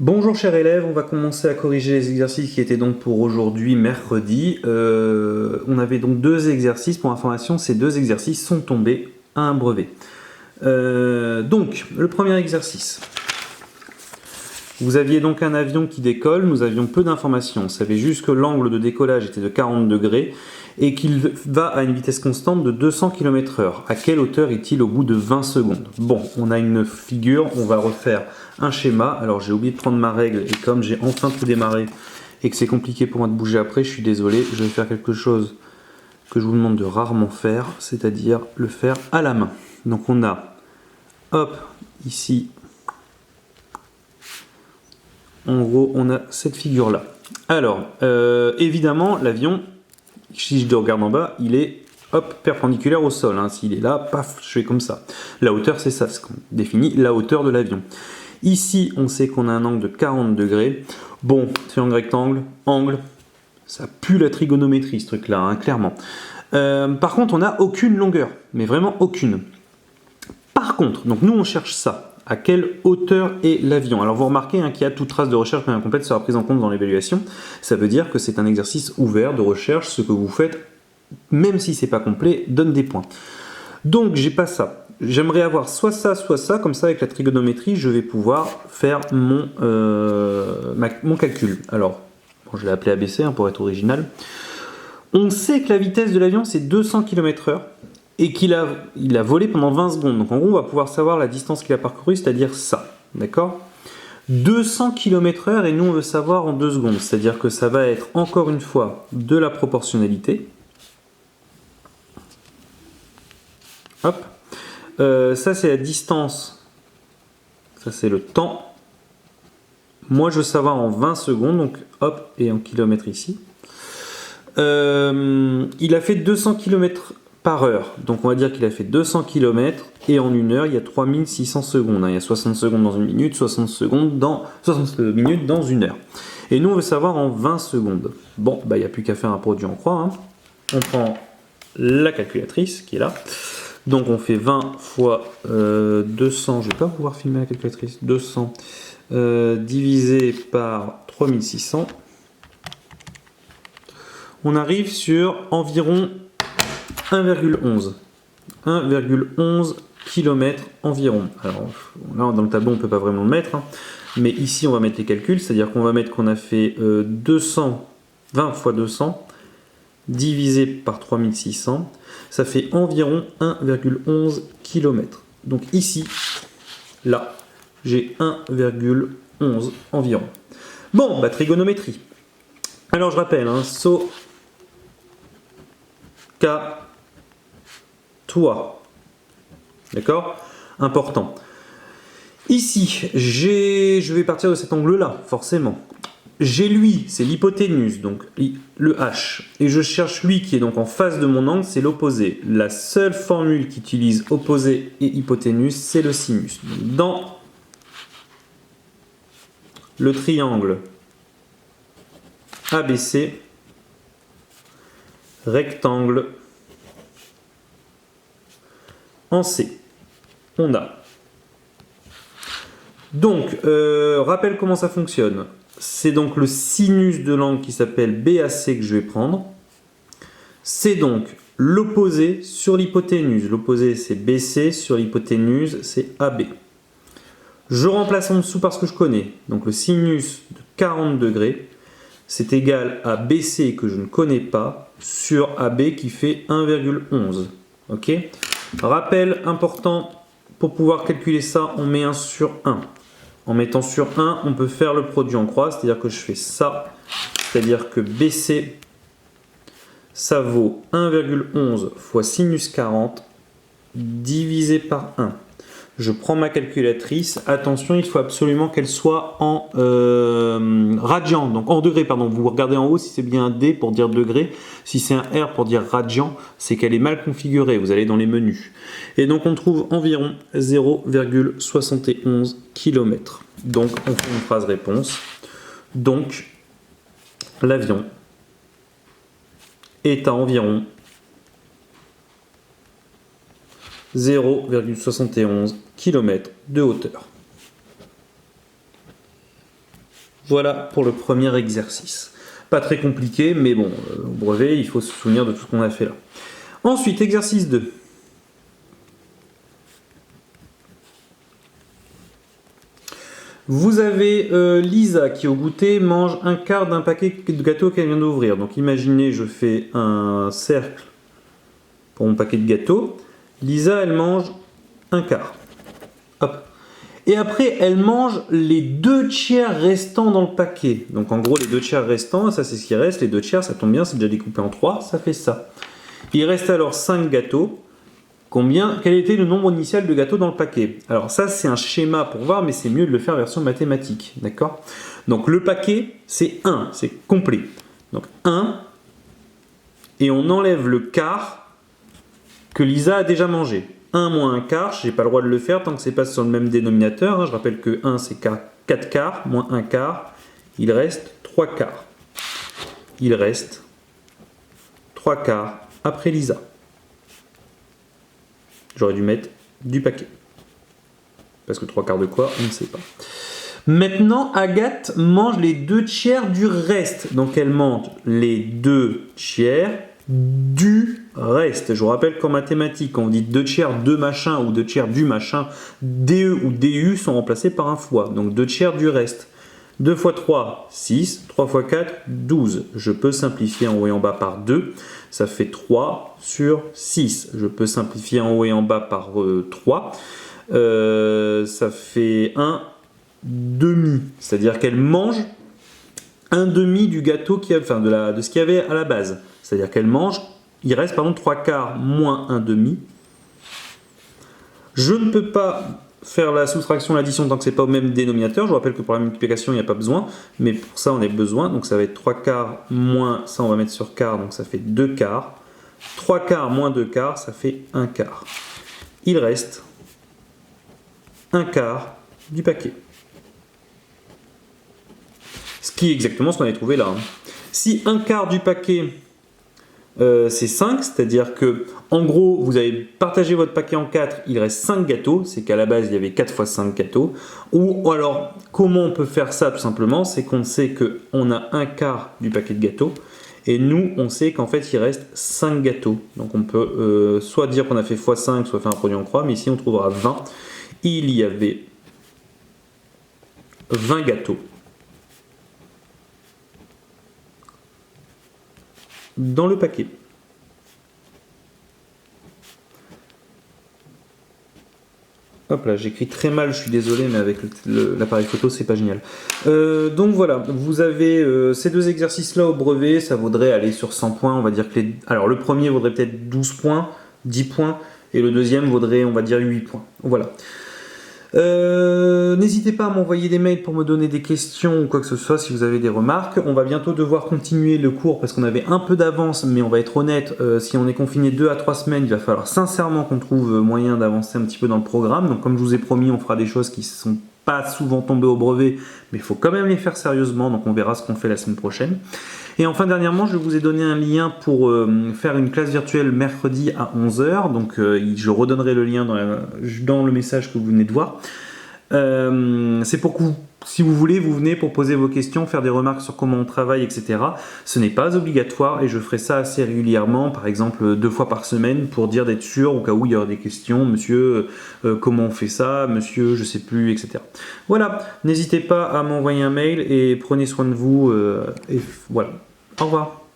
Bonjour chers élèves, on va commencer à corriger les exercices qui étaient donc pour aujourd'hui mercredi. On avait donc deux exercices, pour information, ces deux exercices sont tombés à un brevet. Donc, le premier exercice. Vous aviez donc un avion qui décolle, nous avions peu d'informations. On savait juste que l'angle de décollage était de 40 degrés et qu'il va à une vitesse constante de 200 km/h. À quelle hauteur est-il au bout de 20 secondes? Bon, on a une figure, on va refaire un schéma. Alors j'ai oublié de prendre ma règle et comme j'ai enfin tout démarré et que c'est compliqué pour moi de bouger après, je suis désolé, je vais faire quelque chose que je vous demande de rarement faire, c'est-à-dire le faire à la main. Donc on a, hop, ici, en gros, on a cette figure-là. Alors, évidemment, l'avion, si je regarde en bas, il est hop, perpendiculaire au sol. Hein. S'il est là, paf, je fais comme ça. La hauteur, c'est ça, ce qu'on définit la hauteur de l'avion. Ici, on sait qu'on a un angle de 40 degrés. Bon, triangle rectangle, angle, ça pue la trigonométrie, ce truc-là, hein, clairement. Par contre, on n'a aucune longueur, mais vraiment aucune. Par contre, donc nous, on cherche ça. À quelle hauteur est l'avion? Alors vous remarquez qu'il y a toute trace de recherche mais incomplète sera prise en compte dans l'évaluation. Ça veut dire que c'est un exercice ouvert de recherche. Ce que vous faites, même si c'est pas complet, donne des points. Donc j'ai pas ça. J'aimerais avoir soit ça, comme ça avec la trigonométrie, je vais pouvoir faire mon calcul. Alors, bon, je l'ai appelé ABC pour être original. On sait que la vitesse de l'avion c'est 200 km/h. Et qu'il a volé pendant 20 secondes. Donc en gros, on va pouvoir savoir la distance qu'il a parcourue, c'est-à-dire ça. D'accord? 200 km/h et nous, on veut savoir en 2 secondes. C'est-à-dire que ça va être, encore une fois, de la proportionnalité. Hop. Ça, c'est la distance. Ça, c'est le temps. Moi, je veux savoir en 20 secondes. Donc, hop, et en kilomètres ici. Il a fait 200 km par heure. Donc on va dire qu'il a fait 200 km et en une heure, il y a 3600 secondes. Il y a 60 secondes dans une minute, 60 minutes dans une heure. Et nous, on veut savoir en 20 secondes. Bon, il n'y a plus qu'à faire un produit en croix. Hein. On prend la calculatrice qui est là. Donc on fait 20 fois 200. Je ne vais pas pouvoir filmer la calculatrice. 200 divisé par 3600. On arrive sur environ 1,11. 1,11 km environ. Alors là, dans le tableau, on ne peut pas vraiment le mettre. Hein. Mais ici, on va mettre les calculs. C'est-à-dire qu'on va mettre qu'on a fait 20 fois 200 divisé par 3600. Ça fait environ 1,11 km. Donc ici, là, j'ai 1,11 environ. Bon, trigonométrie. Alors je rappelle, hein, toi. D'accord? Important. Ici, je vais partir de cet angle-là, forcément. J'ai lui, c'est l'hypoténuse, donc le H. Et je cherche lui qui est donc en face de mon angle, c'est l'opposé. La seule formule qui utilise opposé et hypoténuse, c'est le sinus. Donc, dans le triangle ABC, rectangle en C. On a. Donc, rappelle comment ça fonctionne. C'est donc le sinus de l'angle qui s'appelle BAC que je vais prendre. C'est donc l'opposé sur l'hypoténuse. L'opposé c'est BC, sur l'hypoténuse c'est AB. Je remplace en dessous par ce que je connais. Donc le sinus de 40 degrés, c'est égal à BC que je ne connais pas, sur AB qui fait 1,11. Ok? Rappel important, pour pouvoir calculer ça, on met 1 sur 1. En mettant sur 1, on peut faire le produit en croix, c'est-à-dire que je fais ça, c'est-à-dire que BC, ça vaut 1,11 fois sinus 40 divisé par 1. Je prends ma calculatrice. Attention, il faut absolument qu'elle soit en radian, donc en degrés, pardon. Vous regardez en haut si c'est bien un D pour dire degré. Si c'est un R pour dire radian, c'est qu'elle est mal configurée. Vous allez dans les menus. Et donc on trouve environ 0,71 km. Donc on fait une phrase réponse. Donc l'avion est à environ 0,71 km de hauteur. Voilà pour le premier exercice. Pas très compliqué, mais bon, au brevet, il faut se souvenir de tout ce qu'on a fait là. Ensuite, exercice 2. Vous avez Lisa qui au goûter mange un quart d'un paquet de gâteaux qu'elle vient d'ouvrir. Donc imaginez, je fais un cercle pour mon paquet de gâteaux. Lisa, elle mange un quart. Hop. Et après, elle mange les 2 tiers restants dans le paquet. Donc en gros, les 2 tiers restants, ça c'est ce qui reste. Les 2 tiers, ça tombe bien, c'est déjà découpé en 3, ça fait ça. Il reste alors 5 gâteaux. Quel était le nombre initial de gâteaux dans le paquet? Alors ça c'est un schéma pour voir, mais c'est mieux de le faire version mathématique, d'accord? Donc le paquet c'est 1, c'est complet. Donc 1, et on enlève le quart que Lisa a déjà mangé. 1 moins 1 quart, je n'ai pas le droit de le faire tant que c'est pas sur le même dénominateur. Je rappelle que 1 c'est 4 quarts, moins 1 quart, il reste 3 quarts. Il reste 3 quarts après Lisa. J'aurais dû mettre du paquet. Parce que 3 quarts de quoi, on ne sait pas. Maintenant, Agathe mange les 2 tiers du reste. Donc elle mange les 2 tiers du reste. Je vous rappelle qu'en mathématiques, quand on dit 2 tiers de machin ou 2 tiers du machin, DE ou DU sont remplacés par un fois. Donc 2 tiers du reste. 2 fois 3, 6. 3 fois 4, 12. Je peux simplifier en haut et en bas par 2. Ça fait 3 sur 6. Je peux simplifier en haut et en bas par 3. Ça fait 1 demi. C'est-à-dire qu'elle mange un demi du gâteau, de ce qu'il y avait à la base. C'est-à-dire qu'elle mange, il reste pardon 3 quarts moins un demi. Je ne peux pas faire la soustraction, l'addition tant que ce n'est pas au même dénominateur. Je vous rappelle que pour la multiplication, il n'y a pas besoin. Mais pour ça, on a besoin. Donc ça va être 3 quarts moins, ça on va mettre sur quart, donc ça fait 2 quarts. 3 quarts moins 2 quarts, ça fait 1 quart. Il reste 1 quart du paquet. Ce qui est exactement ce qu'on avait trouvé là. Si 1 quart du paquet, c'est 5, c'est-à-dire que en gros, vous avez partagé votre paquet en 4, il reste 5 gâteaux, c'est qu'à la base, il y avait 4 fois 5 gâteaux. Ou alors, comment on peut faire ça tout simplement? C'est qu'on sait qu'on a 1 quart du paquet de gâteaux, et nous, on sait qu'en fait, il reste 5 gâteaux. Donc on peut soit dire qu'on a fait x5, soit faire un produit en croix, mais ici, on trouvera 20. Il y avait 20 gâteaux dans le paquet. Hop là, j'écris très mal, je suis désolé, mais avec l'appareil photo, c'est pas génial. Donc voilà, vous avez ces 2 exercices-là au brevet, ça vaudrait aller sur 100 points. On va dire que alors le premier vaudrait peut-être 12 points, 10 points, et le deuxième vaudrait, on va dire, 8 points. Voilà. N'hésitez pas à m'envoyer des mails pour me donner des questions ou quoi que ce soit si vous avez des remarques. On va bientôt devoir continuer le cours parce qu'on avait un peu d'avance, mais on va être honnête, si on est confiné 2 à 3 semaines, il va falloir sincèrement qu'on trouve moyen d'avancer un petit peu dans le programme. Donc comme je vous ai promis, on fera des choses qui ne sont pas souvent tombées au brevet, mais il faut quand même les faire sérieusement, donc on verra ce qu'on fait la semaine prochaine. Et enfin, dernièrement, je vous ai donné un lien pour faire une classe virtuelle mercredi à 11 h. Donc, je redonnerai le lien dans le message que vous venez de voir. C'est pour que si vous voulez, vous venez pour poser vos questions, faire des remarques sur comment on travaille, etc. Ce n'est pas obligatoire et je ferai ça assez régulièrement, par exemple 2 fois par semaine, pour dire d'être sûr au cas où il y aura des questions. Monsieur, comment on fait ça? Monsieur, je sais plus, etc. Voilà, n'hésitez pas à m'envoyer un mail et prenez soin de vous. Et voilà. Au revoir.